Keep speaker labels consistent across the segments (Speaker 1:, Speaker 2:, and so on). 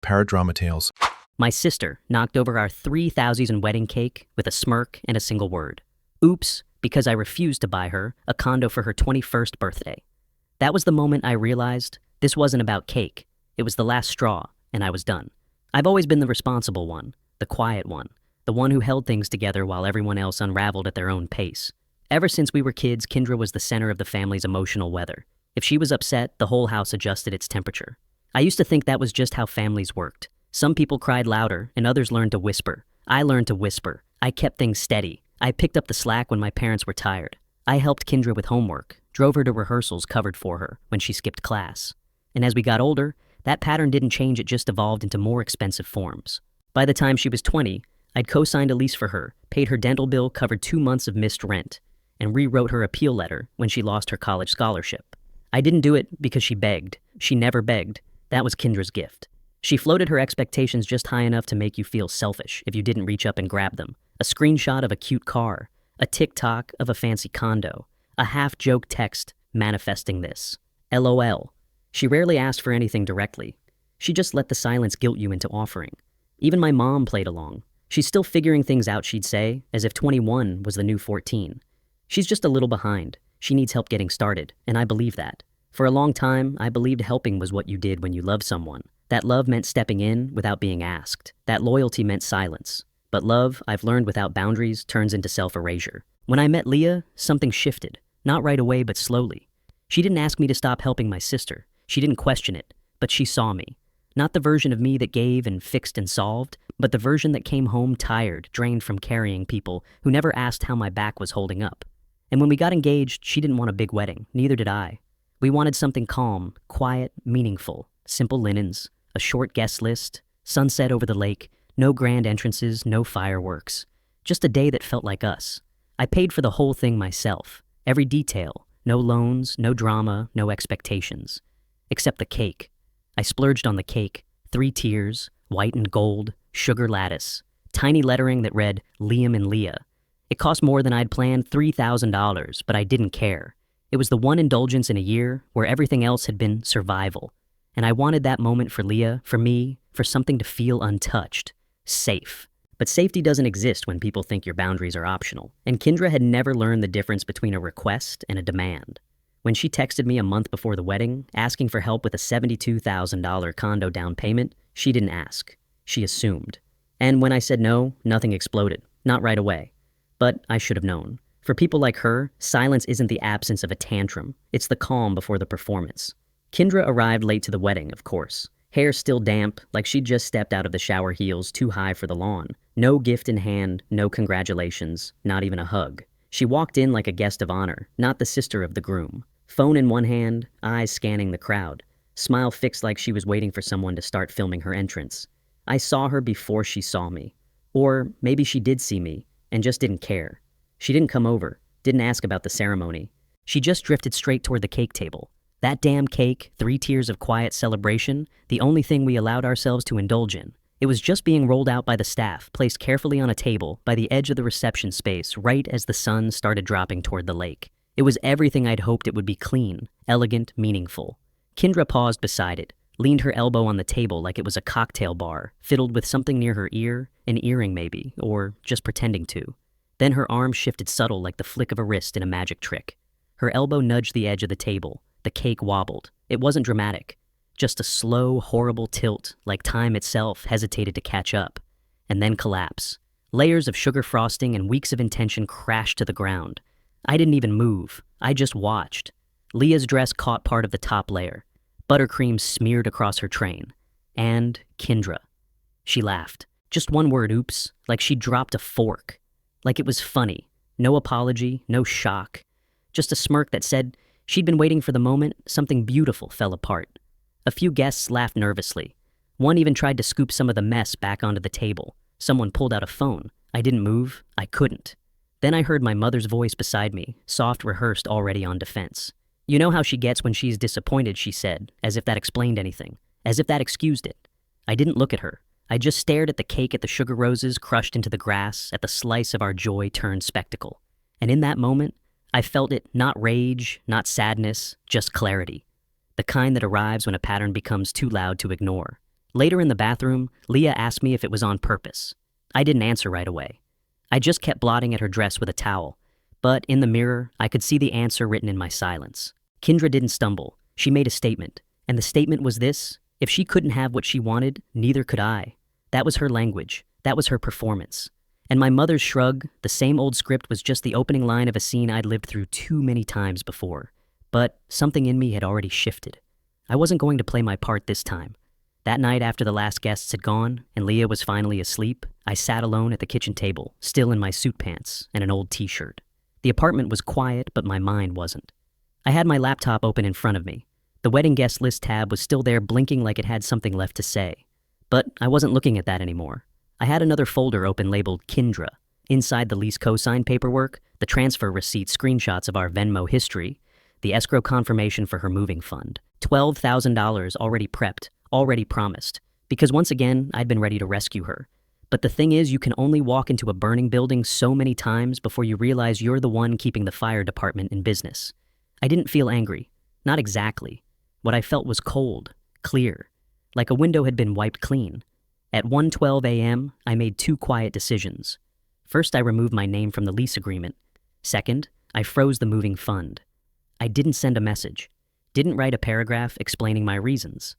Speaker 1: paradrama tales.
Speaker 2: My sister knocked over our 3,000 wedding cake with a smirk and a single word. Oops, because I refused to buy her a condo for her 21st birthday. That was the moment I realized this wasn't about cake. It was the last straw, and I was done. I've always been the responsible one, the quiet one, the one who held things together while everyone else unraveled at their own pace. Ever since we were kids, Kendra was the center of the family's emotional weather. If she was upset, the whole house adjusted its temperature. I used to think that was just how families worked. Some people cried louder, and others learned to whisper. I learned to whisper. I kept things steady. I picked up the slack when my parents were tired. I helped Kendra with homework, drove her to rehearsals covered for her when she skipped class. And as we got older, that pattern didn't change, it just evolved into more expensive forms. By the time she was 20, I'd co-signed a lease for her, paid her dental bill, covered 2 months of missed rent, and rewrote her appeal letter when she lost her college scholarship. I didn't do it because she begged. She never begged. That was Kendra's gift. She floated her expectations just high enough to make you feel selfish if you didn't reach up and grab them. A screenshot of a cute car, a TikTok of a fancy condo, a half-joke text manifesting this. LOL. She rarely asked for anything directly. She just let the silence guilt you into offering. Even my mom played along. She's still figuring things out, she'd say, as if 21 was the new 14. She's just a little behind. She needs help getting started, and I believe that. For a long time, I believed helping was what you did when you loved someone. That love meant stepping in without being asked. That loyalty meant silence. But love, I've learned without boundaries, turns into self-erasure. When I met Leah, something shifted. Not right away, but slowly. She didn't ask me to stop helping my sister. She didn't question it, but she saw me. Not the version of me that gave and fixed and solved, but the version that came home tired, drained from carrying people, who never asked how my back was holding up. And when we got engaged, she didn't want a big wedding, neither did I. We wanted something calm, quiet, meaningful, simple linens, a short guest list, sunset over the lake, no grand entrances, no fireworks. Just a day that felt like us. I paid for the whole thing myself, every detail, no loans, no drama, no expectations. Except the cake. I splurged on the cake, 3 tiers, white and gold, sugar lattice, tiny lettering that read Liam and Leah. It cost more than I'd planned, $3,000, but I didn't care. It was the one indulgence in a year where everything else had been survival. And I wanted that moment for Leah, for me, for something to feel untouched, safe. But safety doesn't exist when people think your boundaries are optional. And Kendra had never learned the difference between a request and a demand. When she texted me a month before the wedding, asking for help with a $72,000 condo down payment, she didn't ask. She assumed. And when I said no, nothing exploded. Not right away. But I should have known. For people like her, silence isn't the absence of a tantrum. It's the calm before the performance. Kendra arrived late to the wedding, of course. Hair still damp, like she'd just stepped out of the shower heels too high for the lawn. No gift in hand, no congratulations, not even a hug. She walked in like a guest of honor, not the sister of the groom. Phone in one hand, eyes scanning the crowd. Smile fixed like she was waiting for someone to start filming her entrance. I saw her before she saw me. Or maybe she did see me, and just didn't care. She didn't come over, didn't ask about the ceremony. She just drifted straight toward the cake table. That damn cake, 3 tiers of quiet celebration, the only thing we allowed ourselves to indulge in. It was just being rolled out by the staff, placed carefully on a table by the edge of the reception space right as the sun started dropping toward the lake. It was everything I'd hoped it would be: clean, elegant, meaningful. Kendra paused beside it, leaned her elbow on the table like it was a cocktail bar, fiddled with something near her ear, an earring maybe, or just pretending to. Then her arm shifted subtle like the flick of a wrist in a magic trick. Her elbow nudged the edge of the table. The cake wobbled. It wasn't dramatic. Just a slow, horrible tilt, like time itself hesitated to catch up. And then collapse. Layers of sugar frosting and weeks of intention crashed to the ground. I didn't even move. I just watched. Leah's dress caught part of the top layer. Buttercream smeared across her train. And Kendra. She laughed. Just one word, oops, like she dropped a fork. Like it was funny. No apology, no shock. Just a smirk that said she'd been waiting for the moment something beautiful fell apart. A few guests laughed nervously. One even tried to scoop some of the mess back onto the table. Someone pulled out a phone. I didn't move. I couldn't. Then I heard my mother's voice beside me, soft, rehearsed, already on defense. You know how she gets when she's disappointed, she said, as if that explained anything, as if that excused it. I didn't look at her. I just stared at the cake, at the sugar roses crushed into the grass, at the slice of our joy turned spectacle. And in that moment, I felt it, not rage, not sadness, just clarity. The kind that arrives when a pattern becomes too loud to ignore. Later in the bathroom, Leah asked me if it was on purpose. I didn't answer right away. I just kept blotting at her dress with a towel. But in the mirror, I could see the answer written in my silence. Kendra didn't stumble. She made a statement. And the statement was this: if she couldn't have what she wanted, neither could I. That was her language. That was her performance. And my mother's shrug, the same old script, was just the opening line of a scene I'd lived through too many times before. But something in me had already shifted. I wasn't going to play my part this time. That night after the last guests had gone and Leah was finally asleep, I sat alone at the kitchen table, still in my suit pants and an old t-shirt. The apartment was quiet, but my mind wasn't. I had my laptop open in front of me. The wedding guest list tab was still there, blinking like it had something left to say. But I wasn't looking at that anymore. I had another folder open labeled Kendra. Inside the lease cosign paperwork, the transfer receipt, screenshots of our Venmo history, the escrow confirmation for her moving fund, $12,000 already prepped, already promised, because once again, I'd been ready to rescue her. But the thing is, you can only walk into a burning building so many times before you realize you're the one keeping the fire department in business. I didn't feel angry. Not exactly. What I felt was cold, clear, like a window had been wiped clean. At 1:12 a.m., I made two quiet decisions. First, I removed my name from the lease agreement. Second, I froze the moving fund. I didn't send a message, didn't write a paragraph explaining my reasons.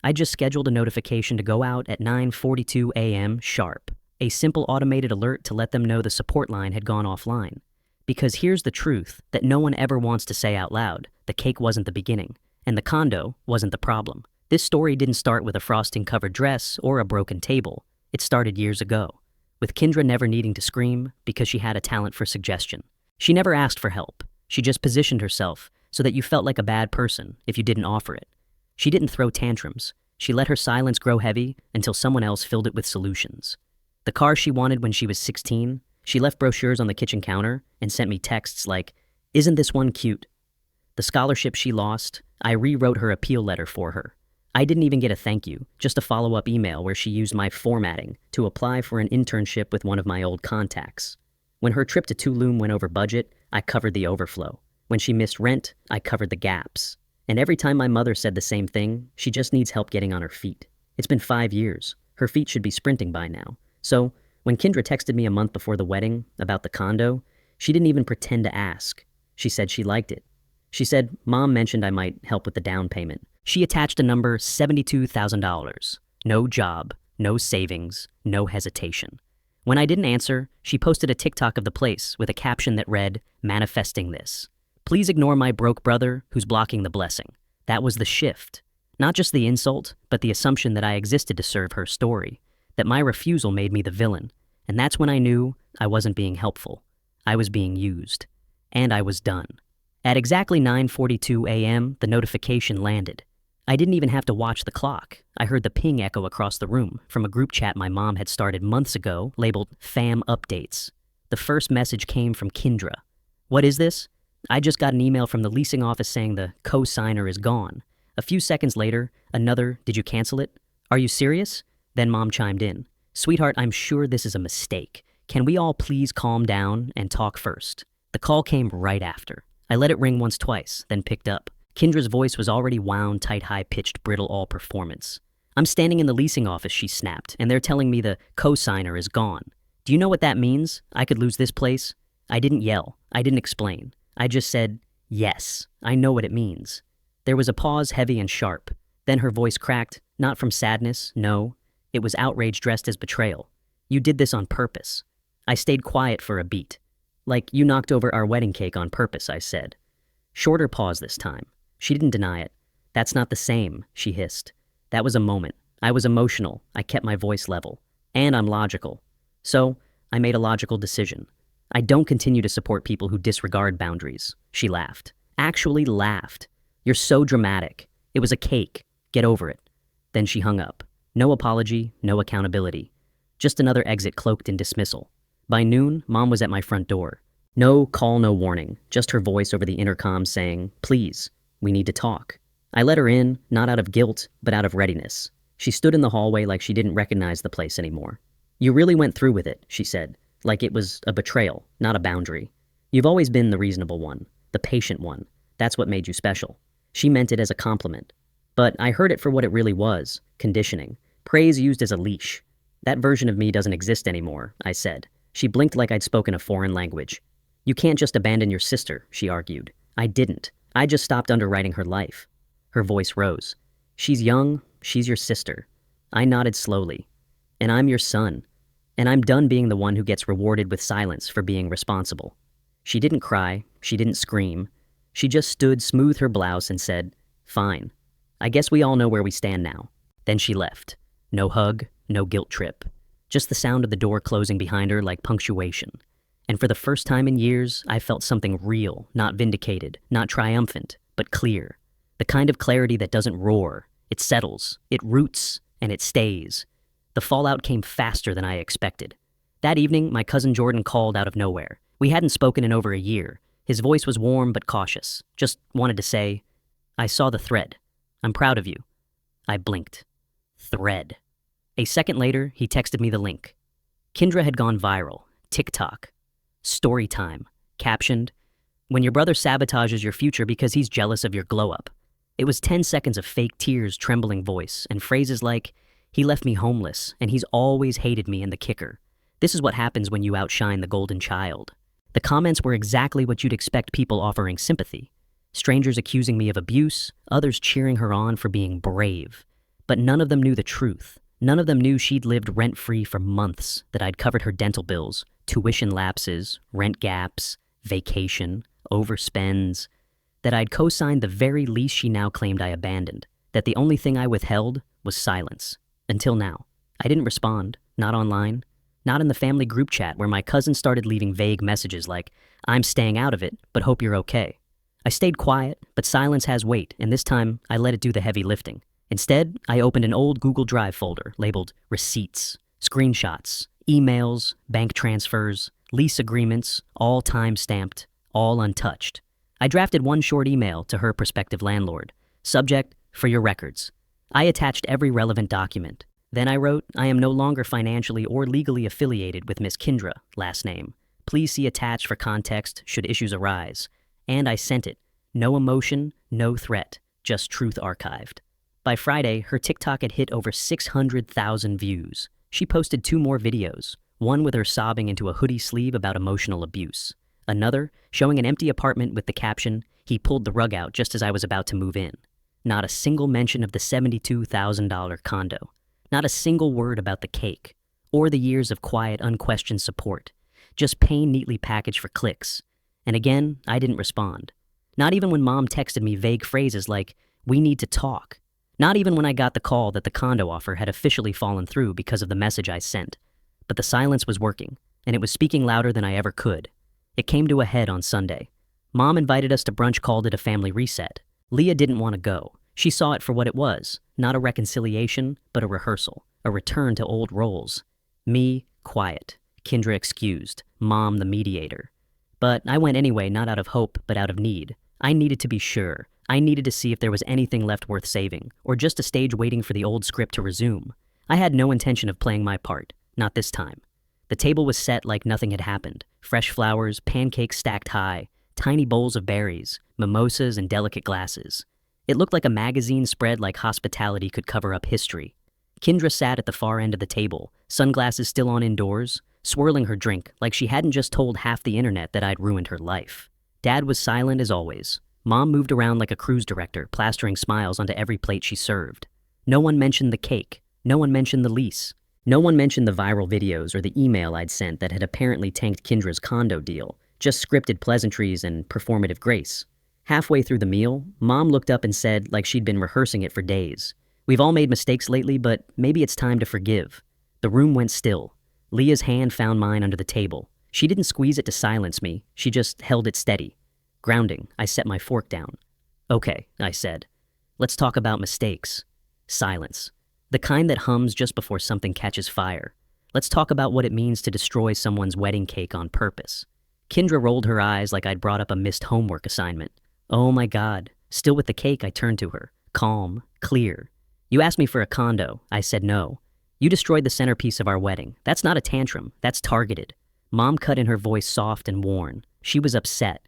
Speaker 2: I just scheduled a notification to go out at 9:42 a.m. sharp, a simple automated alert to let them know the support line had gone offline. Because here's the truth that no one ever wants to say out loud: the cake wasn't the beginning, and the condo wasn't the problem. This story didn't start with a frosting-covered dress or a broken table. It started years ago, with Kendra never needing to scream because she had a talent for suggestion. She never asked for help. She just positioned herself so that you felt like a bad person if you didn't offer it. She didn't throw tantrums. She let her silence grow heavy until someone else filled it with solutions. The car she wanted when she was 16, she left brochures on the kitchen counter and sent me texts like, "Isn't this one cute?" The scholarship she lost, I rewrote her appeal letter for her. I didn't even get a thank you, just a follow-up email where she used my formatting to apply for an internship with one of my old contacts. When her trip to Tulum went over budget, I covered the overflow. When she missed rent, I covered the gaps. And every time my mother said the same thing, she just needs help getting on her feet. It's been 5 years. Her feet should be sprinting by now. So, when Kendra texted me a month before the wedding about the condo, she didn't even pretend to ask. She said she liked it. She said Mom mentioned I might help with the down payment. She attached a number, $72,000. No job, no savings, no hesitation. When I didn't answer, she posted a TikTok of the place with a caption that read, "Manifesting this. Please ignore my broke brother who's blocking the blessing." That was the shift. Not just the insult, but the assumption that I existed to serve her story, that my refusal made me the villain. And that's when I knew I wasn't being helpful. I was being used. And I was done. At exactly 9:42 a.m., the notification landed. I didn't even have to watch the clock. I heard the ping echo across the room from a group chat my mom had started months ago labeled Fam Updates. The first message came from Kendra. "What is this?" I just got an email from the leasing office saying the co-signer is gone. A few seconds later, another, "Did you cancel it? Are you serious?" Then Mom chimed in. "Sweetheart, I'm sure this is a mistake. Can we all please calm down and talk first?" The call came right after. I let it ring once, twice, then picked up. Kendra's voice was already wound, tight, high-pitched, brittle all performance. "I'm standing in the leasing office," she snapped, "and they're telling me the co-signer is gone. Do you know what that means? I could lose this place." I didn't yell. I didn't explain. I just said, "Yes, I know what it means." There was a pause, heavy and sharp. Then her voice cracked, not from sadness, no. It was outrage dressed as betrayal. "You did this on purpose." I stayed quiet for a beat. "Like you knocked over our wedding cake on purpose," I said. Shorter pause this time. She didn't deny it. "That's not the same," she hissed. That was a moment. I was emotional. I kept my voice level. And I'm logical. So, I made a logical decision. I don't continue to support people who disregard boundaries. She laughed. Actually laughed. "You're so dramatic. It was a cake. Get over it." Then she hung up. No apology, no accountability. Just another exit cloaked in dismissal. By noon, Mom was at my front door. No call, no warning. Just her voice over the intercom saying, "Please, we need to talk." I let her in, not out of guilt, but out of readiness. She stood in the hallway like she didn't recognize the place anymore. "You really went through with it," she said, like it was a betrayal, not a boundary. "You've always been the reasonable one, the patient one. That's what made you special." She meant it as a compliment. But I heard it for what it really was, conditioning. Praise used as a leash. That version of me doesn't exist anymore, I said. She blinked like I'd spoken a foreign language. You can't just abandon your sister, she argued. I didn't. I just stopped underwriting her life. Her voice rose. She's young, she's your sister. I nodded slowly. And I'm your son. And I'm done being the one who gets rewarded with silence for being responsible. She didn't cry, she didn't scream. She just stood, smoothed her blouse, and said, Fine. I guess we all know where we stand now. Then she left. No hug, no guilt trip. Just the sound of the door closing behind her like punctuation. And for the first time in years, I felt something real, not vindicated, not triumphant, but clear. The kind of clarity that doesn't roar. It settles, it roots, and it stays. The fallout came faster than I expected. That evening, my cousin Jordan called out of nowhere. We hadn't spoken in over a year. His voice was warm but cautious. Just wanted to say, I saw the thread. I'm proud of you. I blinked. Thread. A second later, he texted me the link. Kindra had gone viral. TikTok. Story time. Captioned, When your brother sabotages your future because he's jealous of your glow-up. It was 10 seconds of fake tears, trembling voice, and phrases like, he left me homeless, and he's always hated me in the kicker. This is what happens when you outshine the golden child. The comments were exactly what you'd expect people offering sympathy. Strangers accusing me of abuse, others cheering her on for being brave. But none of them knew the truth. None of them knew she'd lived rent-free for months, that I'd covered her dental bills, tuition lapses, rent gaps, vacation, overspends, that I'd co-signed the very lease she now claimed I abandoned, that the only thing I withheld was silence. Until now. I didn't respond, not online, not in the family group chat where my cousin started leaving vague messages like, I'm staying out of it, but hope you're okay. I stayed quiet, but silence has weight, and this time I let it do the heavy lifting. Instead, I opened an old Google Drive folder labeled receipts, screenshots, emails, bank transfers, lease agreements, all time-stamped, all untouched. I drafted one short email to her prospective landlord. Subject, for your records. I attached every relevant document. Then I wrote, I am no longer financially or legally affiliated with Miss Kindra, last name. Please see attached for context should issues arise. And I sent it. No emotion, no threat, just truth archived. By Friday, her TikTok had hit over 600,000 views. She posted 2 more videos, one with her sobbing into a hoodie sleeve about emotional abuse. Another, showing an empty apartment with the caption, he pulled the rug out just as I was about to move in. Not a single mention of the $72,000 condo. Not a single word about the cake, or the years of quiet, unquestioned support. Just pain neatly packaged for clicks. And again, I didn't respond. Not even when Mom texted me vague phrases like, we need to talk. Not even when I got the call that the condo offer had officially fallen through because of the message I sent. But the silence was working, and it was speaking louder than I ever could. It came to a head on Sunday. Mom invited us to brunch, called it a family reset. Leah didn't want to go. She saw it for what it was, not a reconciliation, but a rehearsal, a return to old roles. Me, quiet. Kindra excused. Mom, the mediator. But I went anyway, not out of hope, but out of need. I needed to be sure. I needed to see if there was anything left worth saving, or just a stage waiting for the old script to resume. I had no intention of playing my part, not this time. The table was set like nothing had happened. Fresh flowers, pancakes stacked high, tiny bowls of berries, mimosas and delicate glasses. It looked like a magazine spread like hospitality could cover up history. Kindra sat at the far end of the table, sunglasses still on indoors, swirling her drink like she hadn't just told half the internet that I'd ruined her life. Dad was silent as always. Mom moved around like a cruise director, plastering smiles onto every plate she served. No one mentioned the cake. No one mentioned the lease. No one mentioned the viral videos or the email I'd sent that had apparently tanked Kindra's condo deal, just scripted pleasantries and performative grace. Halfway through the meal, Mom looked up and said, like she'd been rehearsing it for days, "We've all made mistakes lately, but maybe it's time to forgive." The room went still. Leah's hand found mine under the table. She didn't squeeze it to silence me. She just held it steady. Grounding, I set my fork down. "Okay," I said. "Let's talk about mistakes." Silence. The kind that hums just before something catches fire. Let's talk about what it means to destroy someone's wedding cake on purpose. Kindra rolled her eyes like I'd brought up a missed homework assignment. Oh my God. Still with the cake, I turned to her. Calm, clear. "You asked me for a condo. I said no. You destroyed the centerpiece of our wedding. That's not a tantrum. That's targeted." Mom cut in, her voice soft and worn. She was upset.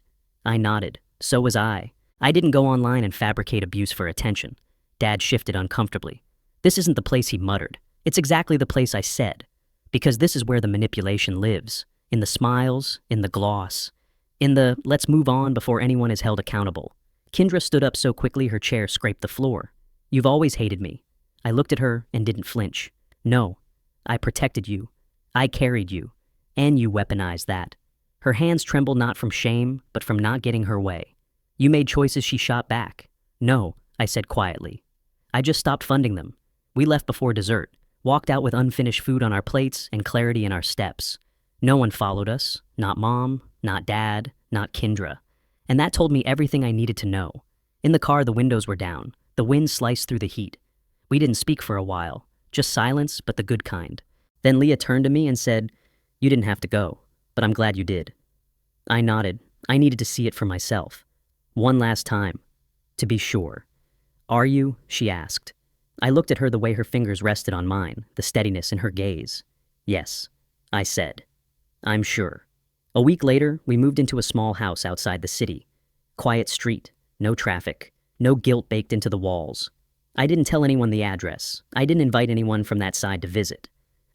Speaker 2: I nodded. So was I. I didn't go online and fabricate abuse for attention. Dad shifted uncomfortably. "This isn't the place," he muttered. It's exactly the place I said, because this is where the manipulation lives, in the smiles, in the gloss, in the let's move on before anyone is held accountable. Kendra stood up so quickly her chair scraped the floor. You've always hated me. I looked at her and didn't flinch. No, I protected you. I carried you. And you weaponized that. Her hands trembled not from shame, but from not getting her way. You made choices she shot back. No, I said quietly. I just stopped funding them. We left before dessert, walked out with unfinished food on our plates and clarity in our steps. No one followed us, not Mom, not Dad, not Kendra. And that told me everything I needed to know. In the car, the windows were down. The wind sliced through the heat. We didn't speak for a while, just silence, but the good kind. Then Leah turned to me and said, "You didn't have to go, but I'm glad you did." I nodded. I needed to see it for myself. One last time, to be sure. Are you? She asked. I looked at her the way her fingers rested on mine, the steadiness in her gaze. Yes, I said. I'm sure. A week later, we moved into a small house outside the city. Quiet street, no traffic, no guilt baked into the walls. I didn't tell anyone the address. I didn't invite anyone from that side to visit.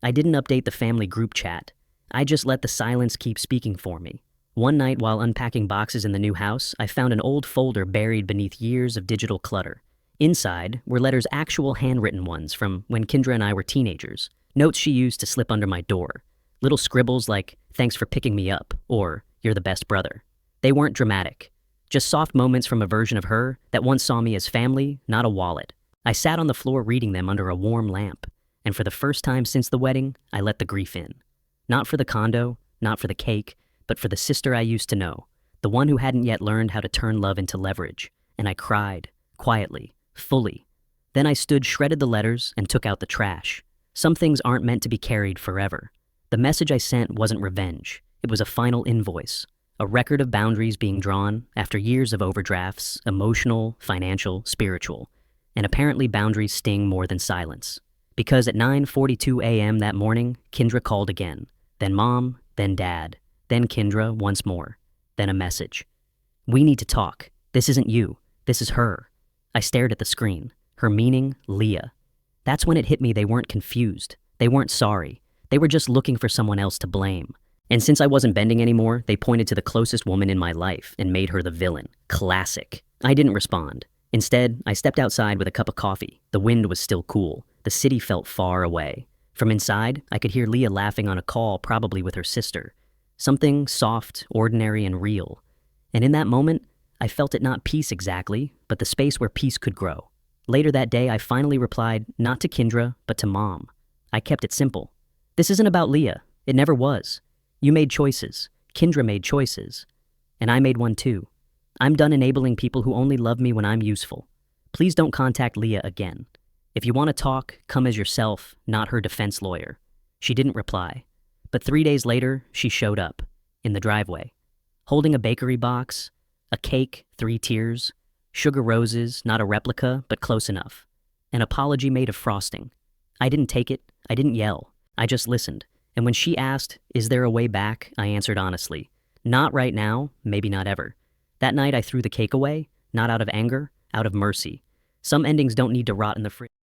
Speaker 2: I didn't update the family group chat. I just let the silence keep speaking for me. One night while unpacking boxes in the new house, I found an old folder buried beneath years of digital clutter. Inside were letters, actual handwritten ones from when Kendra and I were teenagers, notes she used to slip under my door. Little scribbles like, "Thanks for picking me up," or "You're the best brother." They weren't dramatic, just soft moments from a version of her that once saw me as family, not a wallet. I sat on the floor reading them under a warm lamp, and for the first time since the wedding, I let the grief in. Not for the condo, not for the cake, but for the sister I used to know, the one who hadn't yet learned how to turn love into leverage. And I cried, quietly, fully. Then I stood, shredded the letters, and took out the trash. Some things aren't meant to be carried forever. The message I sent wasn't revenge. It was a final invoice, a record of boundaries being drawn after years of overdrafts, emotional, financial, spiritual. And apparently boundaries sting more than silence. Because at 9:42 a.m. that morning, Kendra called again. Then Mom, then Dad, then Kendra once more. Then a message. "We need to talk. This isn't you. This is her." I stared at the screen. Her meaning, Leah. That's when it hit me they weren't confused. They weren't sorry. They were just looking for someone else to blame. And since I wasn't bending anymore, they pointed to the closest woman in my life and made her the villain. Classic. I didn't respond. Instead, I stepped outside with a cup of coffee. The wind was still cool. The city felt far away. From inside, I could hear Leah laughing on a call, probably with her sister. Something soft, ordinary, and real. And in that moment, I felt it not peace exactly, but the space where peace could grow. Later that day, I finally replied, not to Kendra, but to Mom. I kept it simple. This isn't about Leah. It never was. You made choices. Kendra made choices. And I made one too. I'm done enabling people who only love me when I'm useful. Please don't contact Leah again. If you want to talk, come as yourself, not her defense lawyer. She didn't reply. But 3 days later, she showed up, in the driveway, holding a bakery box, a cake, 3 tiers, sugar roses, not a replica, but close enough, an apology made of frosting. I didn't take it. I didn't yell. I just listened. And when she asked, "Is there a way back?" I answered honestly, "Not right now, maybe not ever." That night I threw the cake away, not out of anger, out of mercy. Some endings don't need to rot in the fridge.